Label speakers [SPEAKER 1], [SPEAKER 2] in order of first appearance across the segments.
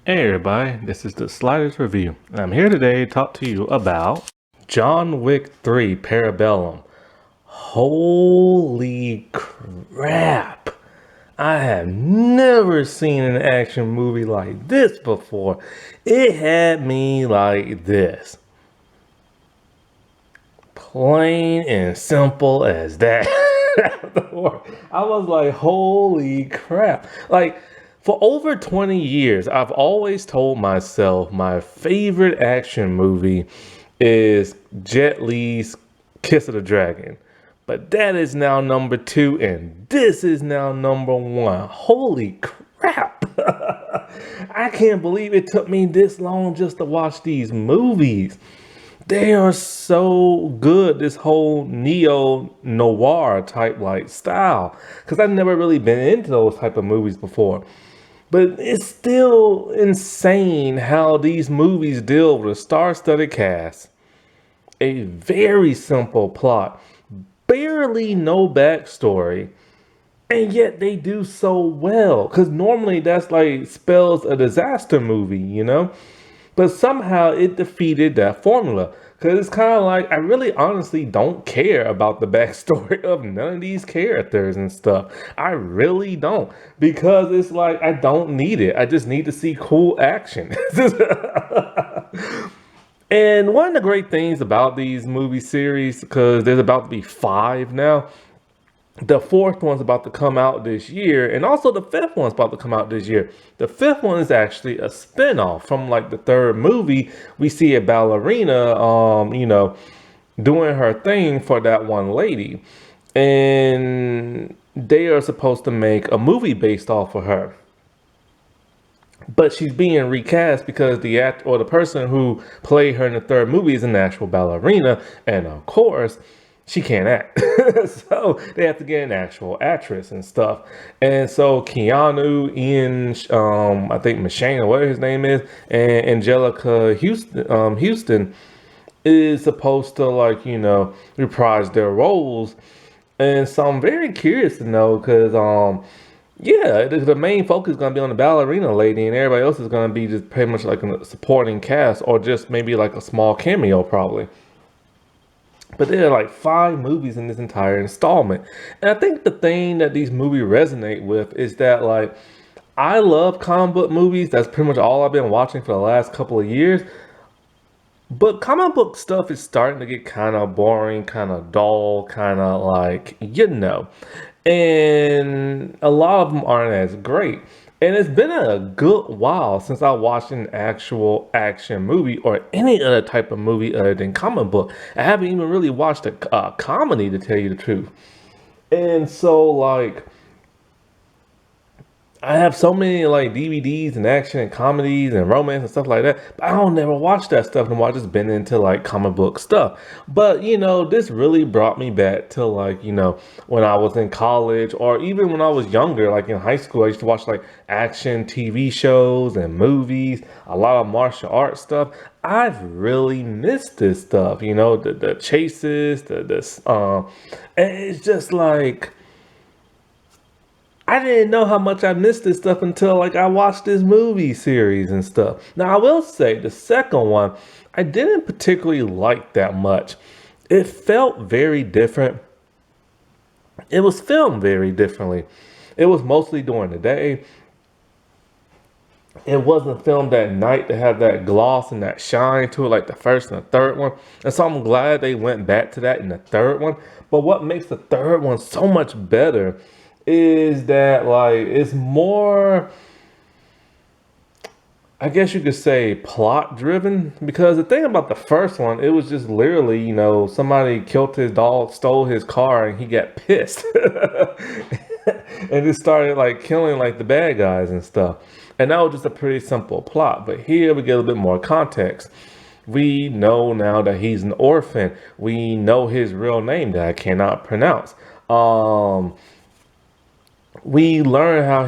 [SPEAKER 1] Hey everybody, this is the Sliders Review, and I'm here today to talk to you about John Wick 3 Parabellum. Holy crap! I have never seen an action movie like this before. It had me like this. Plain and simple as that. I was like, holy crap. Like, for over 20 years, I've always told myself my favorite action movie is Jet Li's Kiss of the Dragon. But that is now number two, and this is now number one. Holy crap. I can't believe it took me this long just to watch these movies. They are so good, this whole neo-noir type like style. Because I've never really been into those type of movies before. But it's still insane how these movies deal with a star-studded cast, a very simple plot, barely no backstory, and yet they do so well. Because normally that's like spells a disaster movie, you know? But somehow it defeated that formula. Because it's kind of like, I really honestly don't care about the backstory of none of these characters and stuff. I really don't. Because it's like, I don't need it. I just need to see cool action. And one of the great things about these movie series, because there's about to be 5 now, the fourth one's about to come out this year, and also the fifth one's about to come out this year. The fifth one is actually a spin-off from like the third movie. We see a ballerina, doing her thing for that one lady, and they are supposed to make a movie based off of her. But she's being recast because the person who played her in the third movie is an actual ballerina, and of course, she can't act. So they have to get an actual actress and stuff. And so Keanu, Ian, I think Machine or whatever his name is, and Angelica Houston is supposed to reprise their roles. And so I'm very curious to know because yeah, the main focus is gonna be on the ballerina lady, and everybody else is gonna be just pretty much like a supporting cast, or just maybe like a small cameo, probably. But there are like 5 movies in this entire installment, and I think the thing that these movies resonate with is that like I love comic book movies. That's pretty much all I've been watching for the last couple of years. But comic book stuff is starting to get kind of boring, kind of dull, kind of like. And a lot of them aren't as great. And it's been a good while since I watched an actual action movie or any other type of movie other than comic book. I haven't even really watched a comedy, to tell you the truth. And so, like, I have so many like DVDs and action and comedies and romance and stuff like that. But I don't never watch that stuff no more. I just been into like comic book stuff. But this really brought me back to like, when I was in college or even when I was younger, like in high school, I used to watch like action TV shows and movies, a lot of martial arts stuff. I've really missed this stuff, the chases, and it's just like I didn't know how much I missed this stuff until like I watched this movie series and stuff. Now I will say the second one I didn't particularly like that much. It felt very different. It was filmed very differently. It was mostly during the day. It wasn't filmed at night to have that gloss and that shine to it like the first and the third one. And so I'm glad they went back to that in the third one. But what makes the third one so much better is that like it's more, I guess you could say, plot driven, because the thing about the first one, it was just literally, somebody killed his dog, stole his car, and he got pissed and just started like killing like the bad guys and stuff. And that was just a pretty simple plot. But here we get a little bit more context. We know now that he's an orphan. We know his real name that I cannot pronounce. We learn how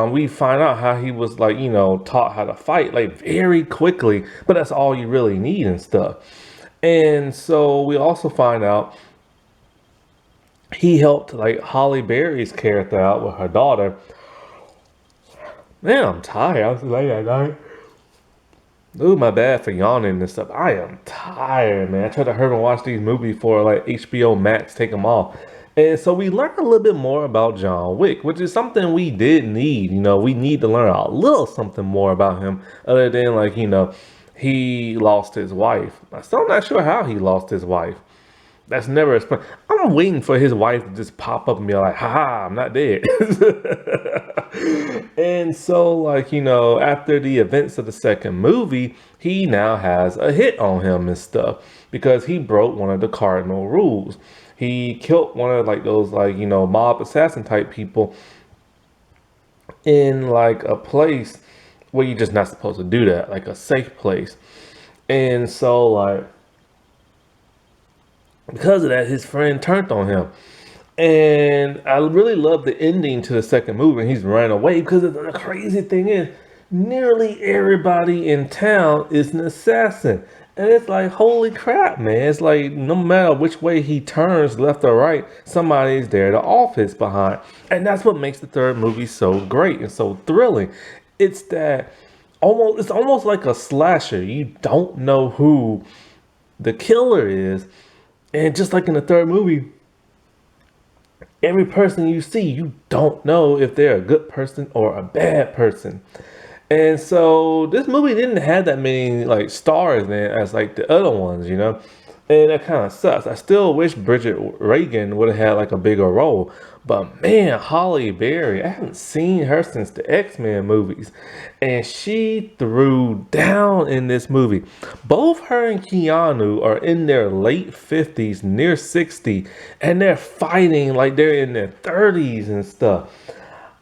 [SPEAKER 1] we find out how he was like taught how to fight like very quickly, but that's all you really need and stuff. And so we also find out he helped like Holly Berry's character out with her daughter. Man, I'm tired. I was late at night. Ooh, my bad for yawning and stuff. I am tired, man. I tried to hurry and watch these movies for like HBO Max, take them off. And so we learned a little bit more about John Wick, which is something we did need. We need to learn a little something more about him, other than like, he lost his wife. I'm still not sure how he lost his wife. That's never explained. I'm waiting for his wife to just pop up and be like, haha, I'm not dead. And so, like, after the events of the second movie, he now has a hit on him and stuff because he broke one of the cardinal rules. He killed one of like those like, mob assassin type people in like a place where you're just not supposed to do that, like a safe place. And so like because of that, his friend turned on him. And I really love the ending to the second movie. And he's running away because the crazy thing is, nearly everybody in town is an assassin. And it's like, holy crap, man. It's like, no matter which way he turns, left or right, somebody's there to off his behind. And that's what makes the third movie so great and so thrilling. It's that it's almost like a slasher. You don't know who the killer is. And just like in the third movie, every person you see, you don't know if they're a good person or a bad person. And so this movie didn't have that many like stars in it as like the other ones, And that kind of sucks. I still wish Bridget Reagan would have had like a bigger role. But man, Holly Berry, I haven't seen her since the X-Men movies. And she threw down in this movie. Both her and Keanu are in their late 50s, near 60, and they're fighting like they're in their 30s and stuff.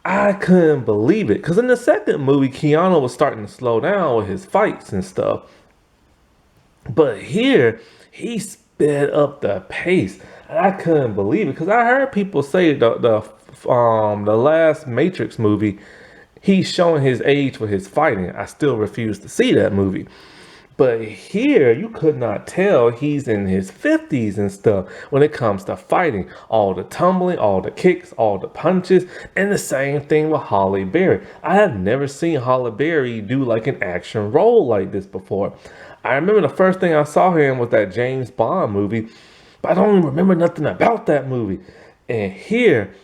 [SPEAKER 1] I couldn't believe it. Because in the second movie, Keanu was starting to slow down with his fights and stuff. But here, he sped up the pace. I couldn't believe it because I heard people say the last Matrix movie, he's showing his age with his fighting. I still refuse to see that movie. But here, you could not tell he's in his 50s and stuff when it comes to fighting. All the tumbling, all the kicks, all the punches, and the same thing with Halle Berry. I have never seen Halle Berry do like an action role like this before. I remember the first thing I saw her in was that James Bond movie, but I don't even remember nothing about that movie. And here,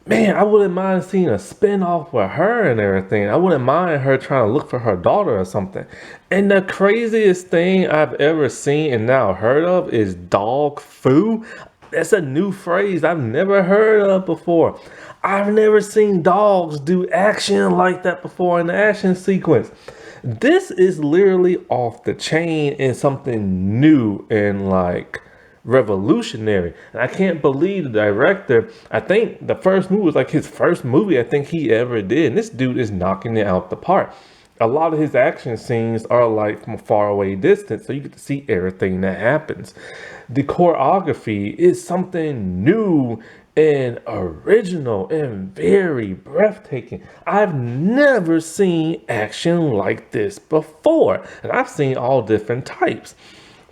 [SPEAKER 1] man, I wouldn't mind seeing a spin-off with her and everything. I wouldn't mind her trying to look for her daughter or something. And the craziest thing I've ever seen and now heard of is dog foo. That's a new phrase I've never heard of before. I've never seen dogs do action like that before in the action sequence. This is literally off the chain and something new and like revolutionary. And I can't believe the director, I think the first movie was like his first movie I think he ever did. And this dude is knocking it out the park. A lot of his action scenes are like from a far away distance, so you get to see everything that happens. The choreography is something new and original and very breathtaking. I've never seen action like this before, and I've seen all different types.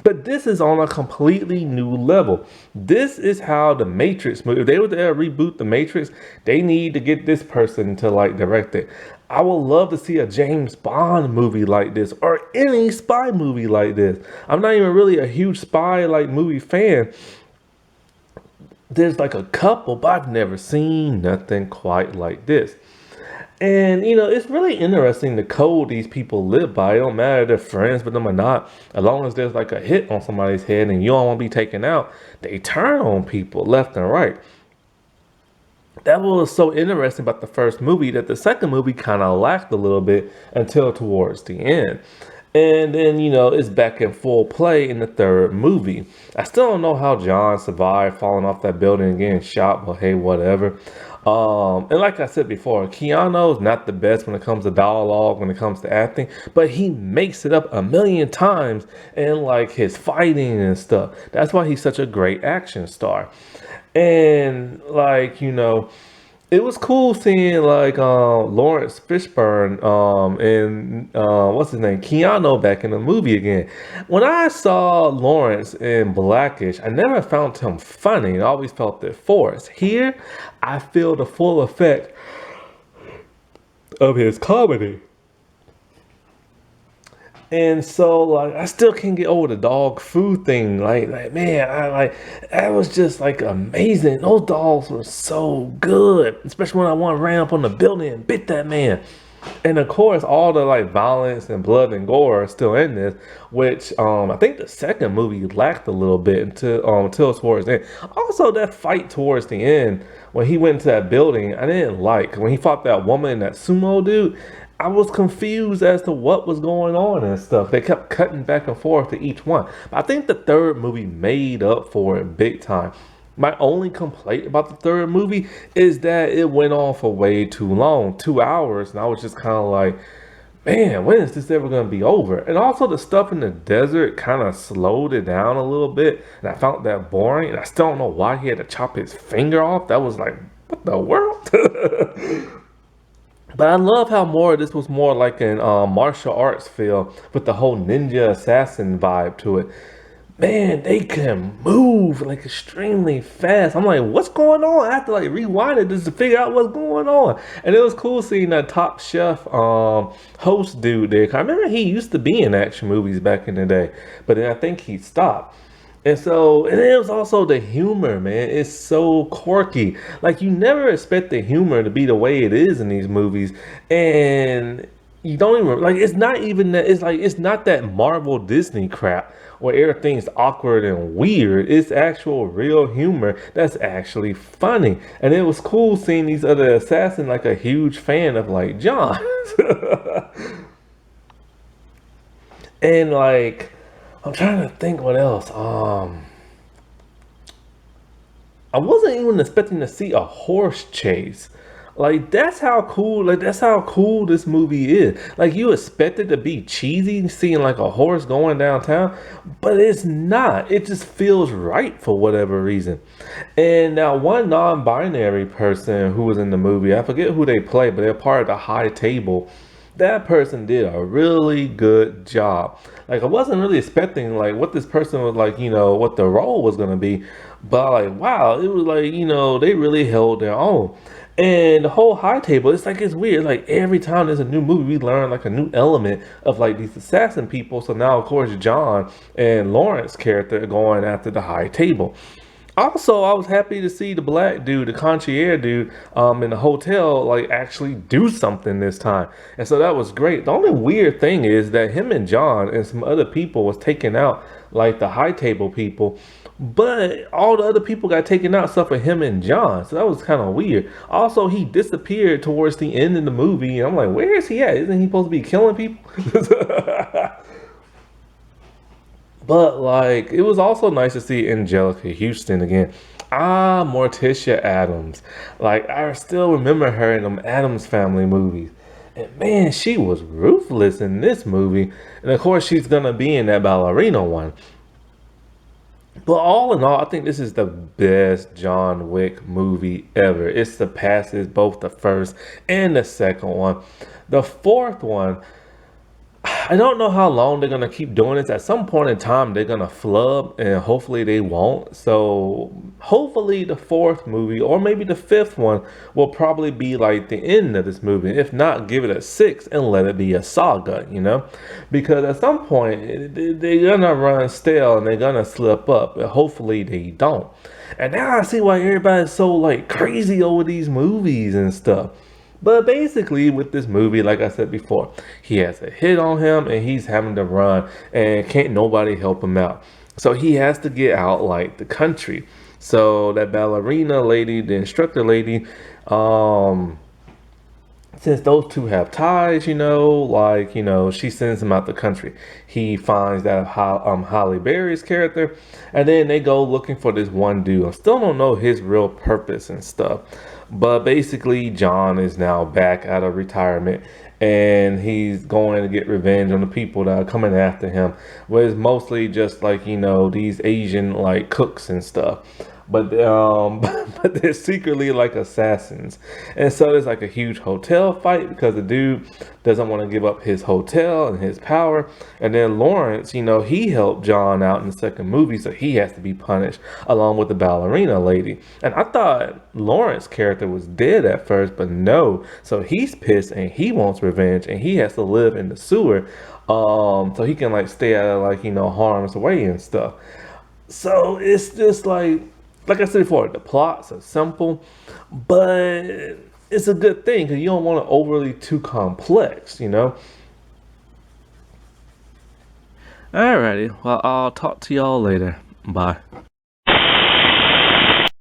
[SPEAKER 1] But this is on a completely new level. This is how the Matrix movie, if they were to reboot the Matrix, they need to get this person to like direct it. I would love to see a James Bond movie like this or any spy movie like this. I'm not even really a huge spy like movie fan. There's like a couple, but I've never seen nothing quite like this. And, it's really interesting the code these people live by. It don't matter if they're friends with them or not. As long as there's like a hit on somebody's head and you don't want to be taken out, they turn on people left and right. That was so interesting about the first movie that the second movie kind of lacked a little bit until towards the end. And then, it's back in full play in the third movie. I still don't know how John survived falling off that building and getting shot, but hey, whatever. And like I said before, Keanu's not the best when it comes to dialogue, when it comes to acting, but he makes it up a million times in like his fighting and stuff. That's why he's such a great action star. And like, it was cool seeing like Lawrence Fishburne and what's his name, Keanu back in the movie again. When I saw Lawrence in Blackish, I never found him funny. I always felt it forced. Here, I feel the full effect of his comedy. And so like I still can't get over the dog food thing. Like man, I like that was just like amazing. Those dogs were so good, especially when I one ran up on the building and bit that man. And of course, all the like violence and blood and gore are still in this, which I think the second movie lacked a little bit until towards the end. Also, that fight towards the end when he went into that building, I didn't like when he fought that woman and that sumo dude. I was confused as to what was going on and stuff. They kept cutting back and forth to each one. But I think the third movie made up for it big time. My only complaint about the third movie is that it went on for way too long, 2 hours, and I was just kind of like, man, when is this ever going to be over? And also the stuff in the desert kind of slowed it down a little bit, and I found that boring, and I still don't know why he had to chop his finger off. That was like, what the world? But I love how more this was more like an martial arts film with the whole ninja assassin vibe to it. Man, they can move like extremely fast. I'm like, what's going on? I have to like rewind it just to figure out what's going on. And it was cool seeing that Top Chef host dude there. 'Cause I remember he used to be in action movies back in the day, but then I think he stopped. And so, and it was also the humor, man. It's so quirky. Like you never expect the humor to be the way it is in these movies, and you don't even like. It's not even that. It's like it's not that Marvel Disney crap where everything's awkward and weird. It's actual real humor that's actually funny, and it was cool seeing these other assassins like a huge fan of like John, and like. I'm trying to think what else. I wasn't even expecting to see a horse chase. Like that's how cool. Like that's how cool this movie is. Like you expect it to be cheesy, seeing like a horse going downtown, but it's not. It just feels right for whatever reason. And now one non-binary person who was in the movie, I forget who they play, but they're part of the high table. That person did a really good job. Like I wasn't really expecting like what this person was like, what the role was gonna be, but like wow, it was like they really held their own. And the whole high table, it's like it's weird. Like every time there's a new movie, we learn like a new element of like these assassin people. So now, of course, John and Lawrence character are going after the high table. Also, I was happy to see the black dude, the concierge dude, in the hotel, like actually do something this time, and so that was great. The only weird thing is that him and John and some other people was taking out like the high table people, but all the other people got taken out except for him and John, so that was kind of weird. Also, he disappeared towards the end of the movie, and I'm like, where is he at? Isn't he supposed to be killing people? But like, it was also nice to see Angelica Houston again. Ah, Morticia Adams. Like, I still remember her in them Adams Family movies. And man, she was ruthless in this movie. And of course, she's gonna be in that ballerina one. But all in all, I think this is the best John Wick movie ever. It surpasses both the first and the second one. The fourth one, I don't know how long they're gonna keep doing this. At some point in time, they're gonna flub, and hopefully they won't. So hopefully the fourth movie, or maybe the fifth one, will probably be like the end of this movie. If not, give it a six and let it be a saga. Because at some point they're gonna run stale and they're gonna slip up. But hopefully they don't. And now I see why everybody's so like crazy over these movies and stuff. But basically, with this movie, like I said before, he has a hit on him and he's having to run and can't nobody help him out. So he has to get out like the country. So that ballerina lady, the instructor lady, since those two have ties, she sends him out the country. He finds that Holly Berry's character, and then they go looking for this one dude. I still don't know his real purpose and stuff. But basically, John is now back out of retirement and he's going to get revenge on the people that are coming after him. Well, it's mostly just like, these Asian like cooks and stuff. but but they're secretly like assassins. And so there's like a huge hotel fight because the dude doesn't want to give up his hotel and his power. And then Lawrence, he helped John out in the second movie, so he has to be punished along with the ballerina lady. And I thought Lawrence's character was dead at first, but no. So he's pissed and he wants revenge, and he has to live in the sewer so he can like stay out of like harm's way and stuff. So it's just like I said before, the plots are simple, but it's a good thing because you don't want it overly too complex. Alrighty, well, I'll talk to y'all later. Bye.